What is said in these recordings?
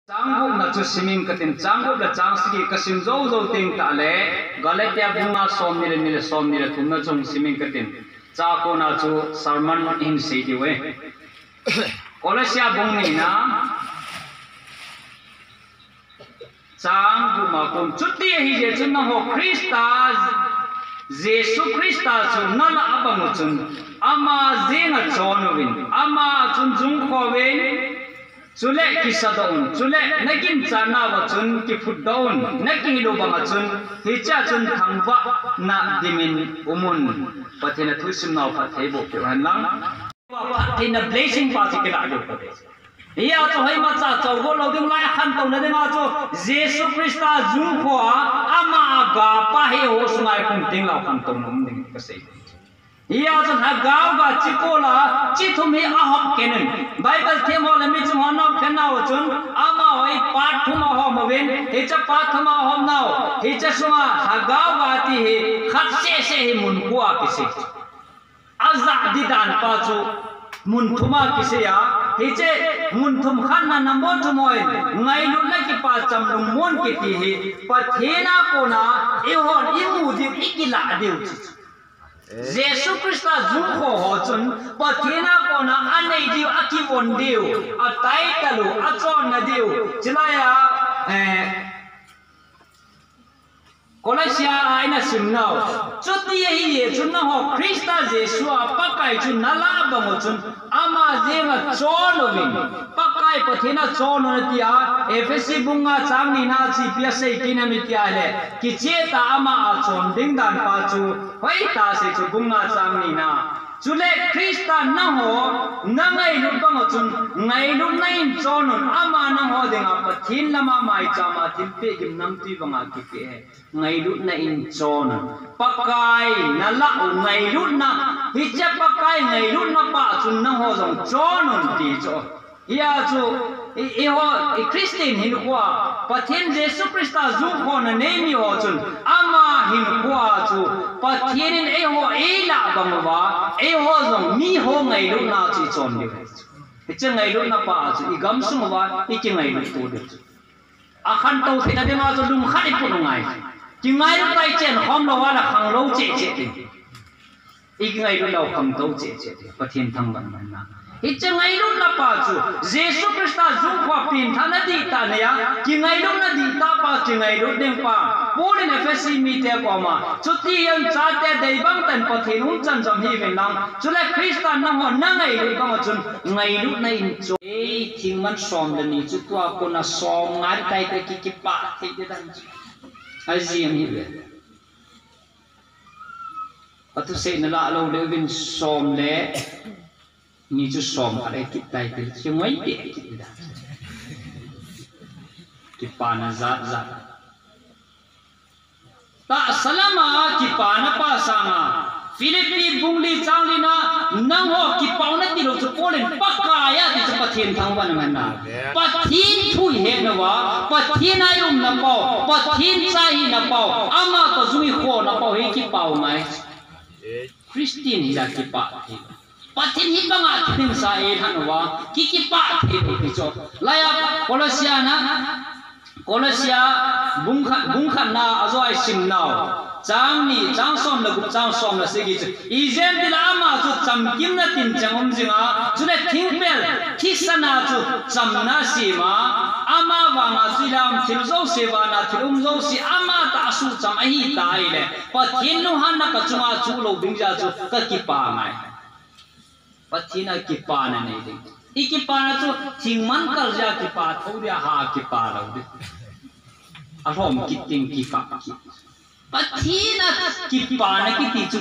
Changguk na chu simin katin changguk la changsigi kasim zo zo ting ta le galatia bunga som ni le thumna chung simin katin cha ko na chu sermon in sei di we Colosia bung ni na changguk ma kum chuti hi je chun na ho Christa Jesu Christa chu na la abang chun ama zenga chonwin ama chun jung khowen Chule kisadaun, chule nakin chana wachun ki futdaun, nakin iluba wachun hicha chun thangwa na dimin umun pathina thusim na pathaibo kyan lang pathina blessing pati kila agyo pate iya cho hai macha chawgo loding lai khan to na denga cho Jesu Christa jung khoa ama ga pa he ho sungai kum ting la khan to nom ning kasai Iya cho ha gaw ga chikola chithum hi ahok kenen Bible themo la mi chung honop khena chun ama hoi pathuma ho moven hecha pathuma hom nau hecha sunga ha gaw ga ti he khatse se he mun kwa kise azza didan pa chu mun thuma kise ya heche mun thum khan na nambo thumoi ngai lu la ki pa cham lu mon ki ti he pathena ko na e hon imu di ikila deu Jesu Christa jungko hochun pathina kona anei diu akibon diu atai kalu achon na diu chilaya Colosia aina simnau chuti hi ye chunna ho Christa Jesu apakai chun nala bango chun ama jenga cholovin pakai pathina chono tia efesi bunga changni na chi piasei kinamitia le kicheta ama achon dingdan pa chu hoi ta se chu bunga changni na chule Christa na ho nangai lu bango chun ngai lu nain chonon ama na ho denga pathin lama mai chama timpe gim namti banga ki pe ngai lu na in chon pakai na la ngai lu na hicha pakai ngai lu na pa chun na ho jong chonon ti cho ia chu e ho e Christian hin kwa pathin Jesu Christa zu ho na ne mi ho chun ama hin kwa chu pathin e ho e la bang wa e ho jong mi ho ngai lu na chi chon de hicha ngai lu na pa chu i gam sum wa i ki ngai lu tu de akhan to thina de ma chu dum khari pu ngai ki ngai lu tai chen khom lo wa la khang lo che che ti i ngai lu lo kham to che che ti pathin thang ban man na hicha ngai lu na pa chu Jesu Christa zu khwa pin thana di ta ne ya ki ngai lu na di ta pa ki ngai lu deng pa pole ne fesi mi te ko ma chuti yan cha te dei bang tan pathin um chan jam hi ven lang chule Christa na ho na ngai lu ka ma chun ngai lu na in cho e thing man som de ni chu tua ko na som ngai tai te ki pa thei de dan Azim hi le atu se na la lo le vin som le ni chu som ale ki tai te chungoi te ki da ki pa na za za ta salama ki pa na pa sanga Philippi bungli changlina nang ho ki pauna ti lo chu polen pakaya ti chu pathin thangwan man na pathin thui he na wa pathin ayum na pau pathin chai na pau ama to zui kho na pau he ki pau mai Christian hi la ki pa thi pathin hi banga thing sa e than wa ki pa thi ti cho laya Colosia bungkhan na azoi sim nau chang som la gup chang som la segi izen dil ama chu chamkim na tin changom jinga chule thingpel khisana chu chamna sima ama wanga silam thilzo sewa na thilum zo si ama ta su cham hi tai le pathin nu han na ka chunga chu lo bingja chu ka ki pa mai pathina ki pa na nei ding ikipa na chu thingman kalja ki pa thoria ha ki pa lo de arom kiting ki ka ki pathina ki pa na ki ti chu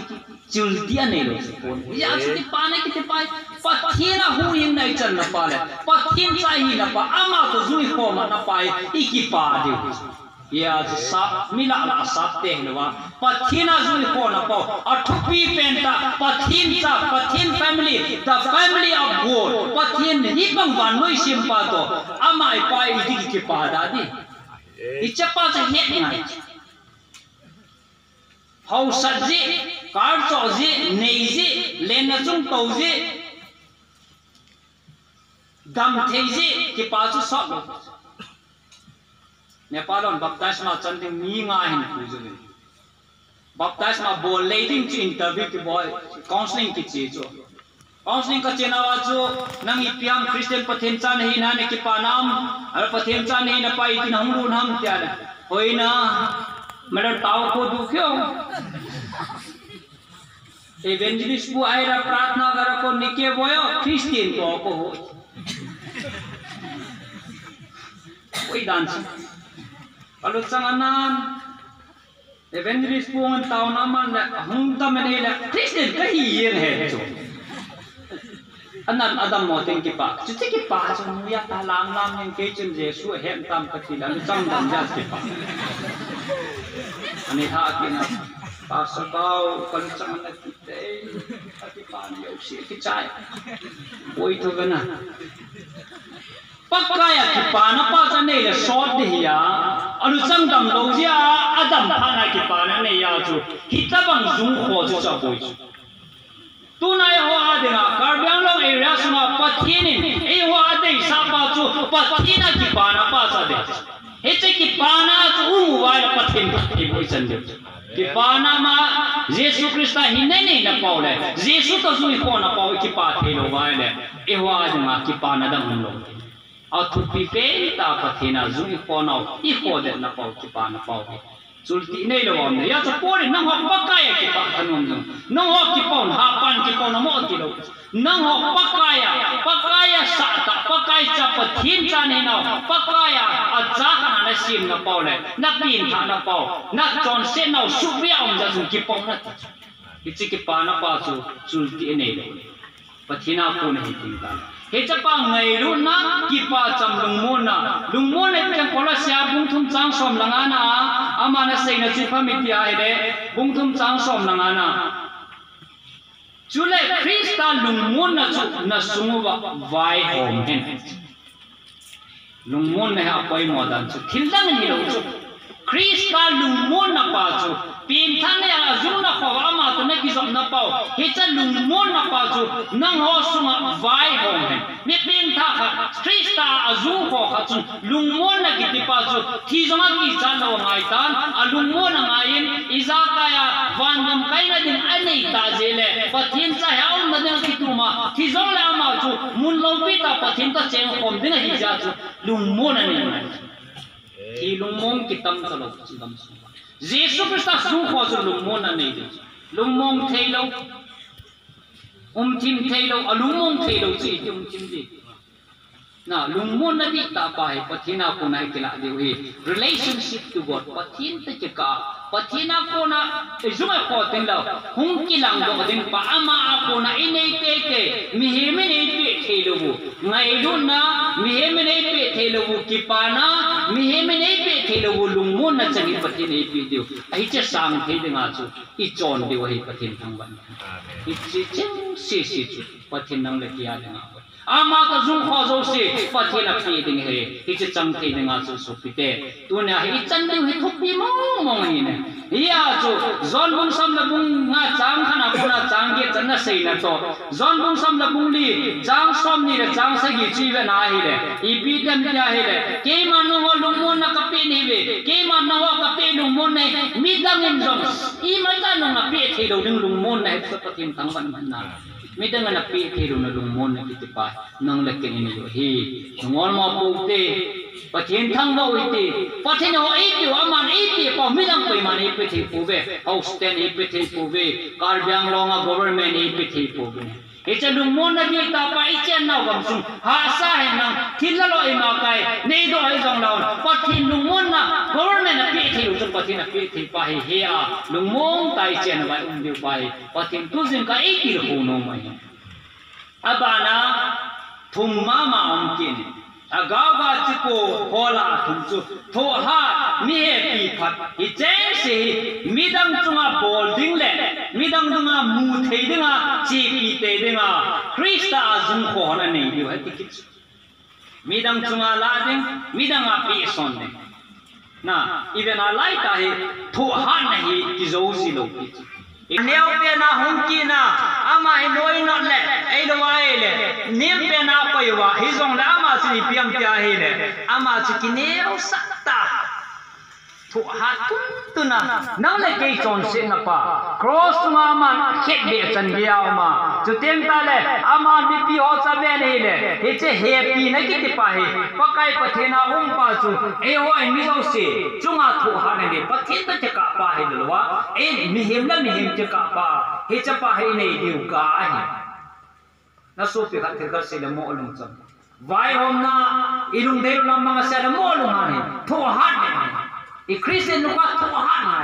chultia nei lo kon ya chu ki pa na ki te pai pathina hu in nai chan na pa le pathin sai hi na pa ama to zui kho ma na pai ikipa de ya sa mila la sap te hwa pathina zui kho na pa athupi penta pathin family the family of God pathin hi bang ban noi sim pa to amai pai di ki pa da di ichapa cha het ngai hau sat ji kar cho ji nei ji len na chung to ji dam thei ji ki pa chu sok Nepalon baptisma chanting mi nga hin pujuni baptisma bol leading to interview ki boy counseling ki chi cho counseling ka chenawa cho nang ipiam Christian pathen chan hi na ne ki panam ar pathen chan hi na pai tin hum run ham tya hoina mera taw ko dukhyo evangelist bu aira pratna gara ko nike boyo Christian ko ho oi dance kalau sanganan evangelist puan tahu nama nak hungta menela Kristen kahiyan hai tu anan adam moting kipa cuci kipa semua talang lam yang kecil Yesus hem tam kecilan cang dan jas kipa ani hak kena pasal kau kalau sanganan kita kipa ni usia kecai oi tu kena pakaya kipana pa sa ne le short diya alu sang dam lo ya adam phana kipana ne ya chu hitabang zung kho chu cha boi tunai ho adena karbyang long area sma pathini e ho adei sa pa chu pathina kipana pa sa de heche kipana chu mobile pathin ki boi chan de kipana ma Yesu Krista hinne ne na paule Yesu to zui ko na pau kipa thelo wa le e ho adena kipana dam lo Atau pipe tak pathina zui ponau iko de na pau kipa na pau sulti nei lo am ya cha pori nang ho pakaya kipa kanum jong nang ho kipon hapan kipon mo ti lo nang ho pakaya sa ta pakai cha pathin cha ne na pakaya acha kana na sim na pau le na pin tha na pau na chon se na su bia om ja zu kipon na ichi kipa na pa chu sulti nei lo pathina ko nahi tingka hecapa ngai lu na kipa cham lungmon le chang kola sia bungthum chang som langana amana seina chi phamiti ai de bungthum chang som langana chule Krista lungmon na chu na sunguwa vai hom hen lungmon ne ha poi modan chu thildang ni lo chu Krista lungmon na pa chu pin thane azung na khawa ma to ne kizom na pau hecha lungmon na pa chu nang ho sunga vai hom hen mi pin tha kha Krista azung ho kha chu lungmon na ki pa chu thizonga ki chalo ngai tan a lungmon na ngain izakaya wandam kaina din anei ta jele pathin cha haum na ding kituma thizong la ma chu mun lo pi ta pathin ta cheng khom din hi ja chu lungmon na ni ki lungmon ki tam chalo chi dam su Yesu Krista su kho chu lungmon na nei de lungmon thailo thim thailo alungmon thailo chi thim di na lungmon na di ta pa hai pathina ko nai kila de we relationship to God pathin te ka pathina ko na izuma ko ten la hung kilang do din pa ama ko na inei te ke miheme nei pe thailo bu ngai lu na miheme nei pe thailo bu kipana miheme nei pe thailo bu lungmon na changi pathin nei pe de ai che sang thei de nga chu I chon de we pathin thang ban I chi ching si chu pathin nang le kia de nga ama ka zung kho zo si pathina phi ding he hi che chang thei de nga chu su pite tu na hi chan de hi thupi mo ni ne ya chu zon bung sam la bung nga chang khana puna chang ge chan na sei na to zon bung sam la bung li chang som ni le chang sa gi chi ve na hi le I pi dem kya hi le ke ma no ho lungmon na ka pe ni ve ke ma no ho ka pe lungmon ne mi dang in zong I ma ta no na pe thei lo ding lungmon na sa pathin tang ban man na mi dang na pe thei lo na lungmon na ki pa nang le ke ni lo hi ngol ma pu te pathin thang ba wi te pathin ho ai pi wa man ai pi pa mi dang pe man ai pe thei pu ve house ten ai pe thei pu ve kar byang longa government ai pe thei pu ve Icha lungmon na di ta pa ichen na gam sung ha sa he nang thilalo I ma kai nei do ai jong law pathin lungmon na government na pe thei lu pathin na pe thei pa he a lungmon tai chen ba diu pai pathin tu jin ka ai ki ho no mai abana thum ma om kin agawa chiko hola thum chu tho ha mi he pi phat I chen se midang chunga bol ding le midang dunga mu thei dinga chi pi te dinga Krista azung kho na nei diu ha tikit midang chunga la ding midang a pi son ding na even a lai ta he tho ha nahi ki zo si lo pi neo pe na hung ki na ama I noi not le ai lo wa le nim pe na pai wa hi zong la ama si piam pya he le ama chi ki neo sa ta ถูกหัดตุนะนั่งเลยเกยจอนเสียงป่ะ cross มามันเข็ดเบียจันเดียวมาจุดเต็มตาเลยอามันมีปีหัวจะเป็นนี่เลยเฮ้ยเจ๊เฮปีนักกิจป่ะเฮ้ปะไก่ปะเทน่าอุ้มป่ะจูเอ้โหไอ้มิโซเซ่จุงอาถูกหัดเนี่ยปะเทนตัวจะกะป่ะเฮ้ดูว่าเอ้มีหิมละมีหิมจะกะป่ะเฮ้จะป่ะเฮ้เนี่ยดิวกะเฮ้น่าสู้ไปขัดเถื่อนเสียละโมลุงจังไว้หอมน่ะอีลุงเดียวลำมังเสียละโมลุงฮะเนี่ยถูกหัดเนี่ยอีคริสเตียนลูกว่าถูกหัดไง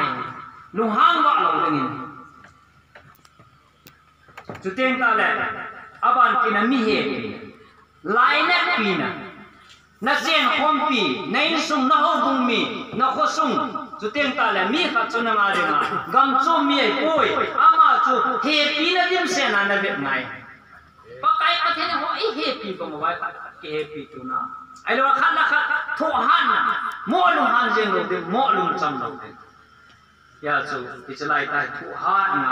ลุงห้างว่าเราอย่างนี้จุดเต็มตาเลยอาบันกินมีเหตุไล่เน็ตปีน่ะนักเรียนคอมปีในสุงนักบุญมีนักสุงจุดเต็มตาเลยมีขัดจุนมาเรื่องกำจูมีไอ้ป่วยอามาจูเฮปีนั่นยิ่งเสียนั่นแบบไหนปะไก่ปะเทนหัวไอ้เฮปีก็มาไว้ขัดเฮปีตัวน่ะไอ้เราขัดละขัดถูกหันน่ะโม่ลุงหันเจงเราเดี๋ยวโม่ลุงจำเราเดี๋ยวยาจูอิจไลตายถูกหันไง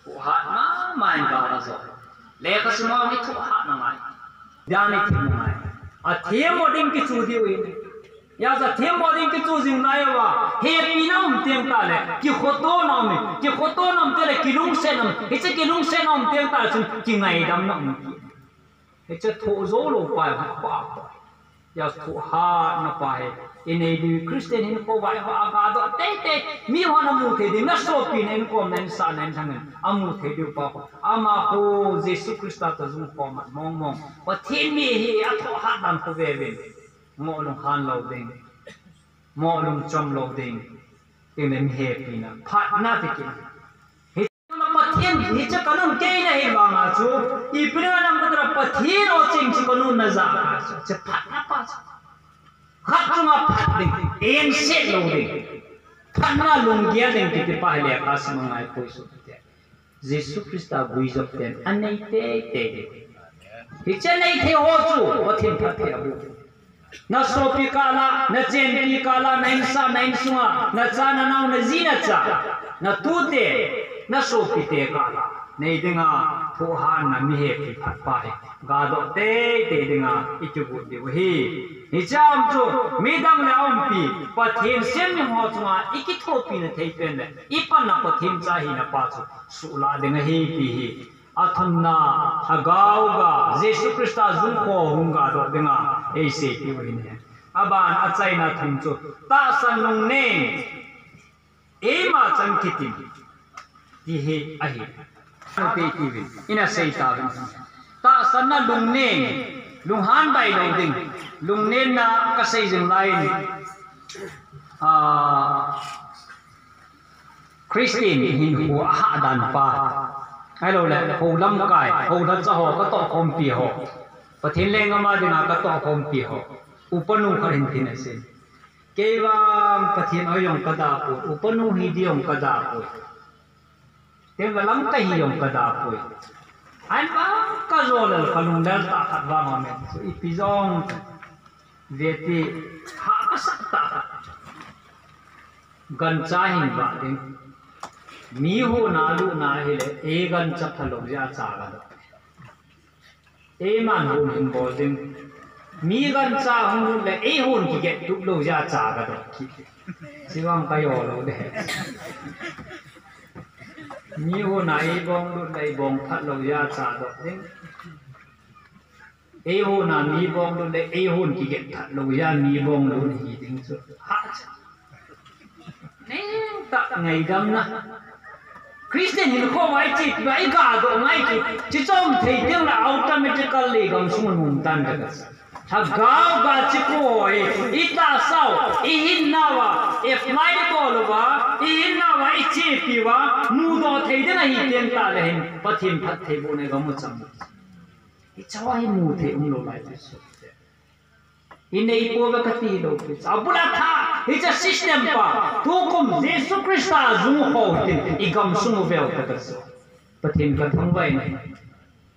ถูกหันมาไม่กล้าจะเล็กสมองไม่ถูกหันไงเดี๋ยวนี้ถึงไงเทียมโมดิ้งกิจูดิวินยาจะเทียมโมดิ้งกิจูจิงไงวะเฮปีน้ำเตียงตาเลยกิขโต้น้ำเนี่ยกิขโต้น้ำเตเลยกิลุงเซน้ำเฮ้ยจะกิลุงเซน้ำเตียงตาจนกิไงดำน้ำเฮ้ยจะถูกโจโลไปหักปากยาถูกหันนับไปอินเดียคริสเตียนอินโคไว้ว่าอากาศเตะมีหัวน้ำมูเทดินักโซปีนอินโคมนันสานนันทั้งนั้นอามูเทดิวปากอามาโฮเยซูคริสต์ตะจุงปอมันมองว่าเทียนมีเฮียถูกหันนันโคเววินมอลุงฮันเราเด้งมอลุงจอมเราเด้งเอ็มเฮปีนะพัดนาติกินเฮ้ยมาเทียนเฮ้ยจะกันนุ่นเกยนะเฮ้ยบางอาจูอีปีนั้นนำกันรับพัดเทียนโอจิงจิกันนุ่นนะจ๊ะจะพัดนะพัดขัดจุงอาพัดเด้งเอ็นเสร็จเราเด้งพัดน่าลุงเกียเด้งที่ที่ป้าเลี้ยอาสมังไอ้คุยสุดเดียเยซูคริสต์บุยจบเต็มอันนี้เตะเฮ้ยจะไหนเทโอจูว่าเทียนพัดเทียบุna sopi kala na chen kala na insa na insua na cha na nau na zina cha na tute na sopi te kala nei dinga tho han na mi he pi phat pa he ga do te dinga ichubu de hi ni cham chu mi dang na om pi pa thin sem ni ho chunga iki tho pi na thei pen le ipan na pa thin cha hi na pa chu su la dinga hi pi hi athana hagauga Yesu Krista zunko hunga do dinga eise piwine aban achaina thunchu ta sanung ne ema changkitin ti he ahi te tiwi ina seita ta sanna lungne lunghan bai lo ding lungne na ka sei jing lai Christian hin hu ha dan paไอ้เราเลยโหลำกายโหดันจะห่อก็ต่อคมปีห่อประเทศเลงมาดีนะก็ต่อคมปีห่ออุปนุขรินทินเสนเกี่ยวกับประเทศเอาอย่างกระดาษอุปนุหิดีอย่างกระดาษเดี๋ยวลำก็หิอย่างกระดาษอันว่าก็โจลขลุ่มเดินตาขัดว่ามันอีพิจงเวทีหากสักตากันใจหินบ้าดิมีหูนาลูนาเฮเลเอกันจับทะลุยาจากกันเอมันหูหินบอดิงมีกันจ้าหูเลเอหูนที่เก็บทุกลูยาจากกันสิวังไปโอโลเดมีหูนาเอบองลูในบองทะลุยาจากกันเอหูนามีบองลูในเอหูนที่เก็บทะลุยามีบองลูนหีดิงสุดฮัจนี่ตักไงดำนะคริสเตียนหินข้อไว้จิตไว้กาดไว้จิตจิตจอมเทียงละอัลติเมทกัลลีกำสุนหุ่นตันเด็กถ้ากาวกาจิโก้อิตาเศร้าอิหินนาวะเอฟไลท์บอลวะอิหินนาวะอิเชปีวะมูดอเทียงละหิเทียงตาเลยปะทิมพัดเทบุเนกามุจังอิจฉาหิมูเทียงโลไลท์สุดอินเดียโปรกติโลกิสอับราธาฮิจซิสเต็มปะทุกคนเยซูคริสต์จุงโฮติอีกำสุงเวลกัตส์ปะทิมกัทั้งไว้ใน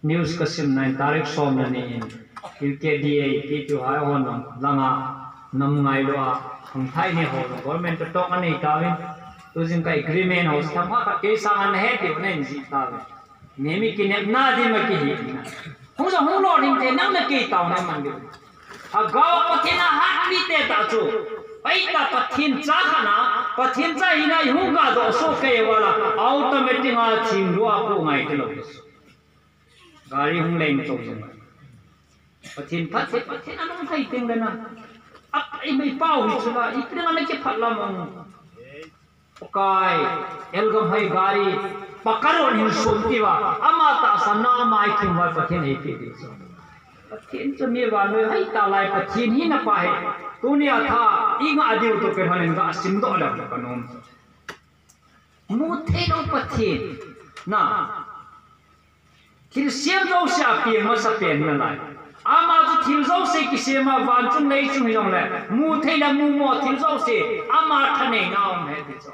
นิวส์กัสิมในตาริกโซมนันนี่ยูเคดีเอที่จูหายหัวนลังนำไงล่ะของไทยเนี่ยหัวนกอร์เมนต์จะต้องอันนี้ตาวินตัวจริงก็อีกรีเมนเอาสถาบันเกษาอันเหตุวันนี้จีตาวินเนี่ยมีกินเนี่ยน่าดีมากที่หินคงจะหัวร้อนจริงๆนั่งเมื่อกี้ตาวนั่งมันดูอากาศพัฒนาฮัตมิเตตาจู chu ai ta pathin cha khana pathin cha ina hu ga do so ke wala automatic ma thim ru a ko ngai te lo gari hung leng to jeng pathin pathin anong thai ting na ap ai mai pau hi chula i pring ana ke phat lam Pakai elgam hai gari pakaron hin sumti wa ama ta sana mai thim wa pathin ei pi di so pathin chu mi wa noi hai ta lai pathin hi na pa he tunia tha inga adiu to pe hanen ga sim do da kanom mu the no pathin na kil siam do sha pi ma sa pen na lai ama chu thil zo se ki se ma wan chung nei chung yong le mu the na mu mo thil zo se ama thane na om he di so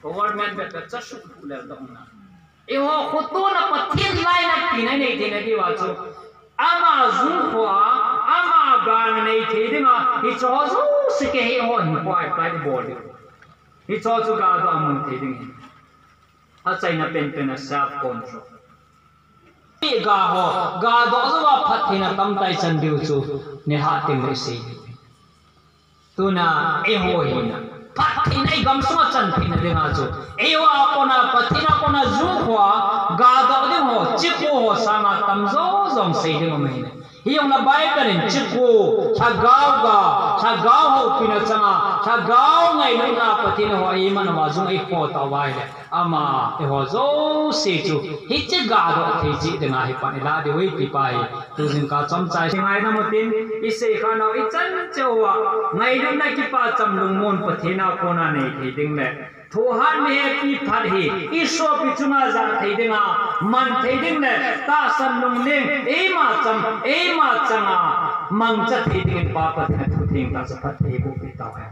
government be ta su ku le dong na e ho khoto na pathin lai na pi na nei de na di wa chu ama zu khwa ama gang nei the de ma hi cho zo se ke he ho hi kwai pai de bol hi cho chu ga da mu the ding ha chai na pen pen na self control ga ho ga do zo wa phat na tam tai chan diu chu ne ha ting re se tu na e ho hi na phat ai gam so chan phin de nga chu e wa apona pathina kona zu khwa ga do de ho chiku ho sama tam zo zong se de mo mai hi yong na bai ka rin chiku cha gao ho pina changa cha gao ngai no na pathina ho ai man wa zu ai kho ta wai le ama e ho zo se chu hi che ga do the ji de nga hi pa la de wei pi pai tu jing ka chom chai ngai na mo tin i se kha na i chan chewa ngai ru na ki pa cham lung mon pathina kona nei the ding le thu han me pi phat hi i so pi chunga za thei dinga man thei ding le ta san lung ning e ma changa mang cha thei ding pa pa thu thing ta sa phat thei bu pi ta hai